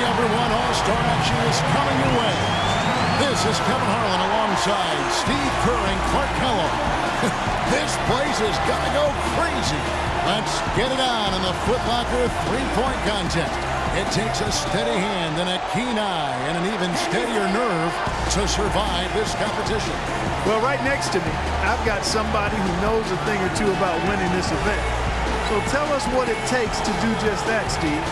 everyone, All-Star action is coming your way. This is Kevin Harlan alongside Steve Kerr and Clark Kellogg. This place is gonna go crazy. Let's get it on in the Foot Locker three-point contest. It takes a steady hand and a keen eye and an even steadier nerve to survive this competition. Well, right next to me, I've got somebody who knows a thing or two about winning this event. So tell us what it takes to do just that, Steve.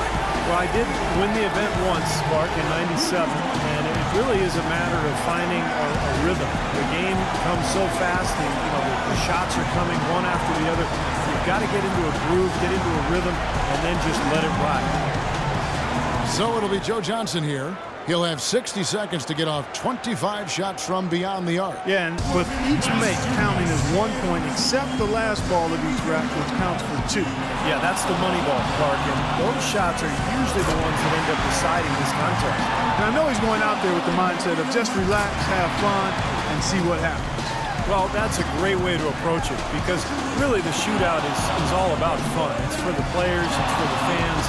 Well, I did win the event once, Mark, in '97, and it really is a matter of finding a rhythm. The game comes so fast, the shots are coming one after the other. You've got to get into a groove, get into a rhythm, and then just let it ride. So it'll be Joe Johnson here. He'll have 60 seconds to get off 25 shots from beyond the arc. Yeah, and with each make counting as 1 point, except the last ball of each rack, which counts for 2. Yeah, that's the money ball, Clark, and those shots are usually the ones that end up deciding this contest. And I know he's going out there with the mindset of just relax, have fun, and see what happens. Well, that's a great way to approach it because really the shootout is all about fun. It's for the players, it's for the fans.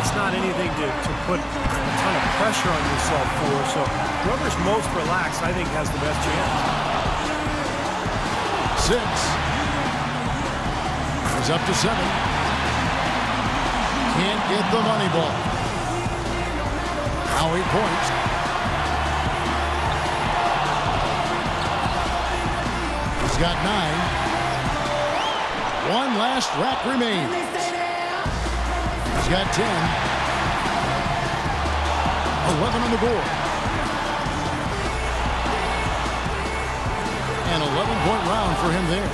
It's not anything to put a ton of pressure on yourself for. So whoever's most relaxed, I think, has the best chance. 6. He's up to 7. Can't get the money ball. Now 8 points. He's got 9. One last rack remains. He's got 10. 11 on the board. An 11-point round for him there.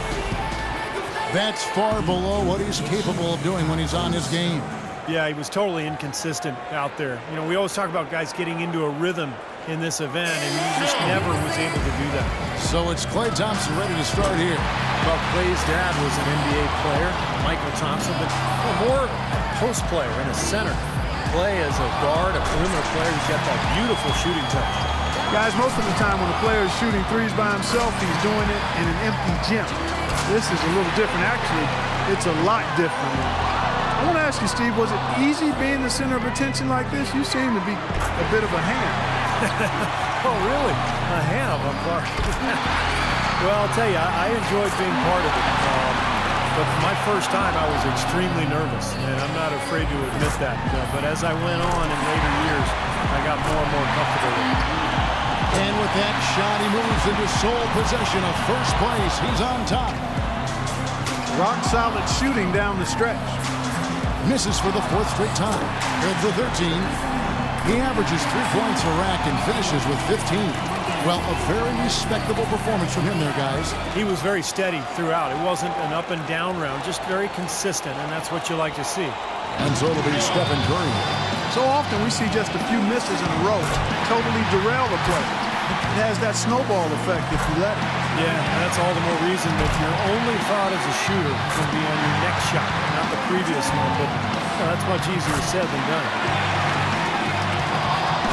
That's far below what he's capable of doing when he's on his game. Yeah, he was totally inconsistent out there. We always talk about guys getting into a rhythm in this event, and he just never was able to do that. So it's Klay Thompson ready to start here. Well, Klay's dad was an NBA player, Michael Thompson, but more a post player and a center. Klay as a guard, a perimeter player, he's got that beautiful shooting touch. Guys, most of the time when a player is shooting threes by himself, he's doing it in an empty gym. This is a little different. Actually, it's a lot different. I want to ask you, Steve, was it easy being the center of attention like this? You seem to be a bit of a ham. Oh, really? A ham, Clark. Well, I'll tell you, I enjoyed being part of it. But my first time, I was extremely nervous, and I'm not afraid to admit that. But as I went on in later years, I got more and more comfortable with it. And with that shot, he moves into sole possession of first place. He's on top. Rock solid shooting down the stretch. Misses for the 4th straight time. At the 13, he averages 3 points a rack and finishes with 15. Well, a very respectable performance from him there, guys. He was very steady throughout. It wasn't an up and down round, just very consistent, and that's what you like to see. And so it'll be Stephen Curry. So often we see just a few misses in a row totally derail the play. It has that snowball effect if you let it. Yeah, that's all the more reason that your only thought as a shooter can be on your next shot, not the previous one. But that's much easier said than done.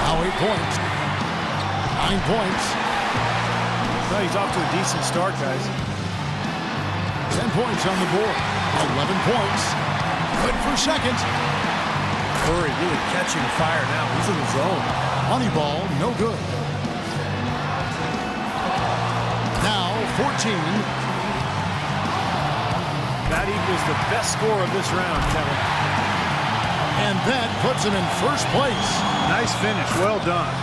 Now 8 points. 9 points. Well, he's off to a decent start, guys. 10 points on the board. 11 points. Good for second. Curry really catching fire now. He's in the zone. Money ball, no good. Now 14. That equals the best score of this round, Kevin. And that puts him in first place. Nice finish. Well done.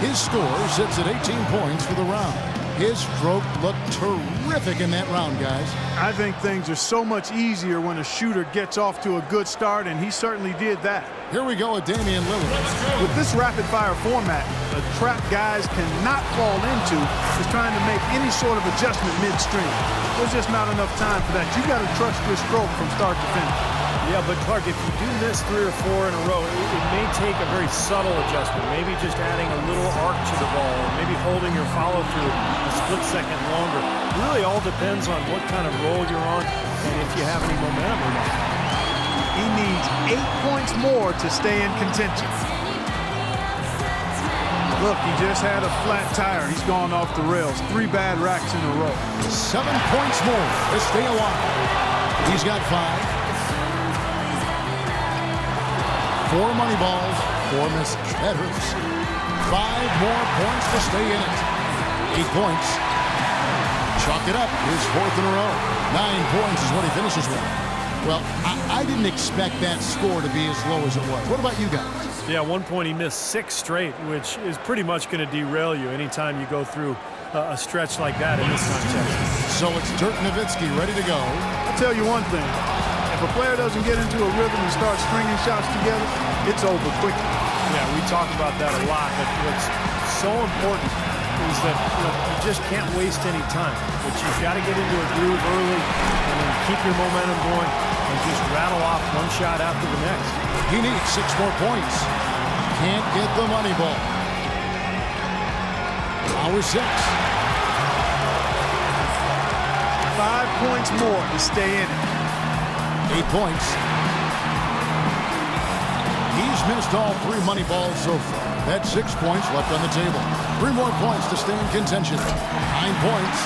His score sits at 18 points for the round. His stroke looked terrific in that round, guys. I think things are so much easier when a shooter gets off to a good start, and he certainly did that. Here we go with Damian Lillard. With this rapid-fire format, a trap guys cannot fall into is trying to make any sort of adjustment midstream. There's just not enough time for that. You got to trust your stroke from start to finish. Yeah, but Clark, if you do miss 3 or 4 in a row, it may take a very subtle adjustment. Maybe just adding a little arc to the ball, or maybe holding your follow-through a split second longer. It really all depends on what kind of roll you're on and if you have any momentum or not. He needs 8 points more to stay in contention. Look, he just had a flat tire. He's gone off the rails. 3 bad racks in a row. 7 points more to stay alive. He's got 5. 4 money balls, 4 misses. That hurts. 5 more points to stay in it. 8 points. Chalk it up. His 4th in a row. 9 points is what he finishes with. Well, I didn't expect that score to be as low as it was. What about you guys? Yeah, 1 point he missed 6 straight, which is pretty much going to derail you anytime you go through a stretch like that in this contest. So it's Dirk Nowitzki ready to go. I'll tell you one thing. If a player doesn't get into a rhythm and start stringing shots together, it's over quickly. Yeah, we talk about that a lot, but what's so important is that you just can't waste any time. But you've got to get into a groove early and then keep your momentum going and just rattle off one shot after the next. He needs 6 more points. Can't get the money ball. Hour 6. 5 points more to stay in it. 8 points. He's missed all 3 money balls so far. That's 6 points left on the table. 3 more points to stay in contention. 9 points.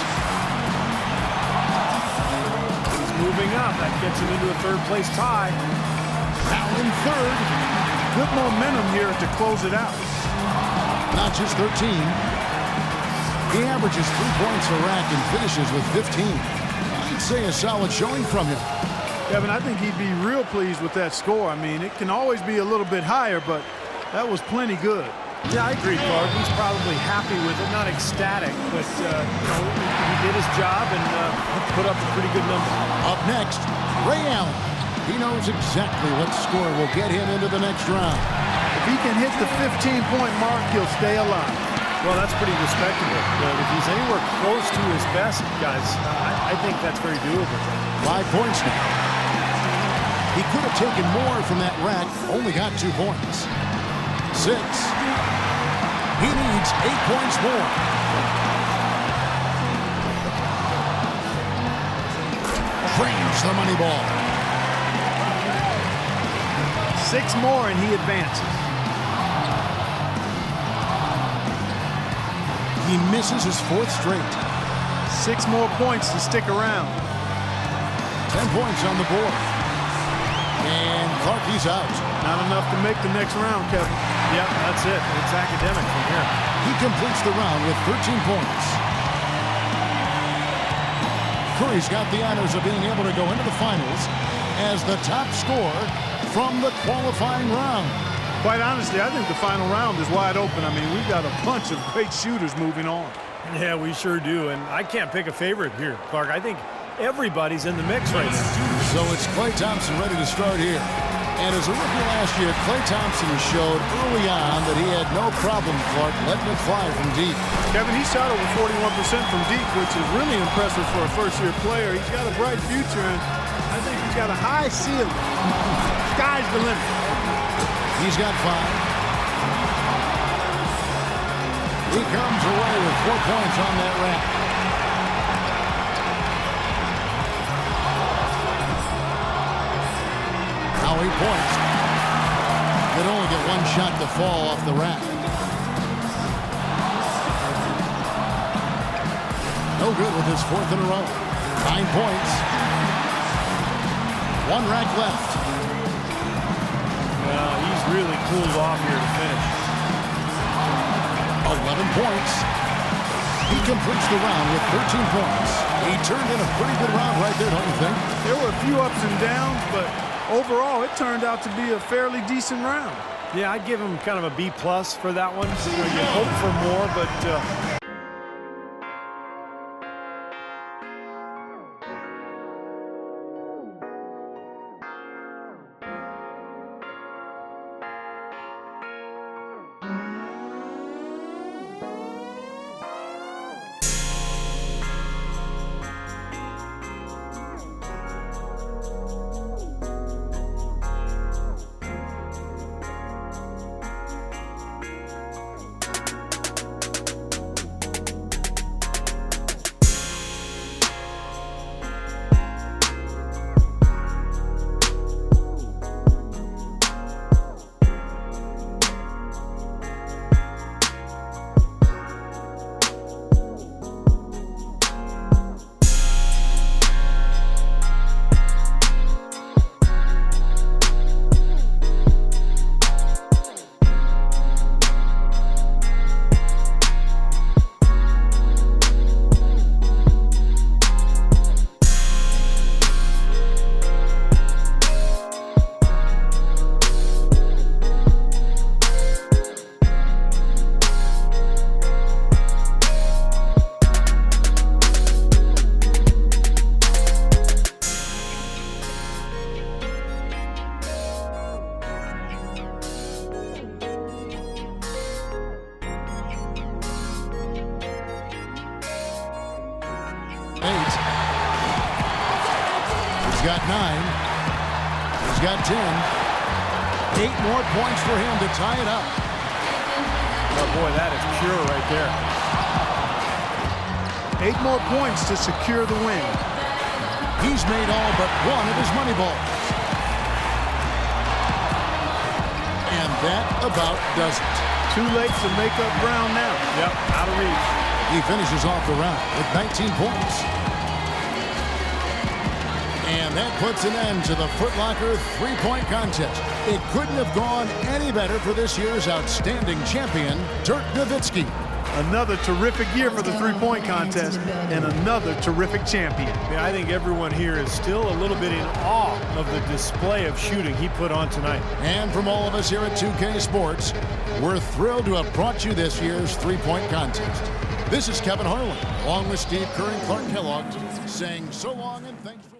He's moving up. That gets him into a 3rd-place tie. Now in 3rd. Good momentum here to close it out. Not just 13. He averages 3 points a rack and finishes with 15. I'd say a solid showing from him. Kevin, I think he'd be real pleased with that score. I mean, it can always be a little bit higher, but that was plenty good. Yeah, I agree, Clark. He's probably happy with it, not ecstatic, but he did his job and put up a pretty good number. Up next, Ray Allen. He knows exactly what score will get him into the next round. If he can hit the 15-point mark, he'll stay alive. Well, that's pretty respectable. If he's anywhere close to his best, guys, I think that's very doable. 5 points now. He could have taken more from that rack, only got 2 points. 6. He needs 8 points more. Frames the money ball. 6 more and he advances. He misses his 4th straight. 6 more points to stick around. 10 points on the board. And Clark, he's out. Not enough to make the next round, Kevin. Yep, that's it. It's academic from here. He completes the round with 13 points. Curry's got the honors of being able to go into the finals as the top scorer from the qualifying round. Quite honestly, I think the final round is wide open. I mean, we've got a bunch of great shooters moving on. Yeah, we sure do. And I can't pick a favorite here, Clark. I think everybody's in the mix right now. So it's Klay Thompson ready to start here. And as a rookie last year, Klay Thompson showed early on that he had no problem, Clark, letting it fly from deep. Kevin, he shot over 41% from deep, which is really impressive for a first-year player. He's got a bright future, and I think he's got a high ceiling. Sky's the limit. He's got 5. He comes away with 4 points on that rack. Now 8 points. Could only get 1 shot to fall off the rack. No good with his 4th in a row. 9 points. 1 rack left. Well, he's really cooled off here to finish. 11 points. He completes the round with 13 points. He turned in a pretty good round right there, don't you think? There were a few ups and downs, but overall, it turned out to be a fairly decent round. Yeah, I'd give him kind of a B+ for that one. You hope for more, but got 9. He's got 10. 8 more points for him to tie it up. Oh, boy, that is pure right there. 8 more points to secure the win. He's made all but one of his money balls. And that about does it. Too late to make up ground now. Yep, out of reach. He finishes off the round with 19 points. And that puts an end to the Foot Locker three-point contest. It couldn't have gone any better for this year's outstanding champion, Dirk Nowitzki. Another terrific year for the three-point contest and another terrific champion. Yeah, I think everyone here is still a little bit in awe of the display of shooting he put on tonight. And from all of us here at 2K Sports, we're thrilled to have brought you this year's three-point contest. This is Kevin Harlan, along with Steve Kerr and Clark Kellogg, saying so long and thanks for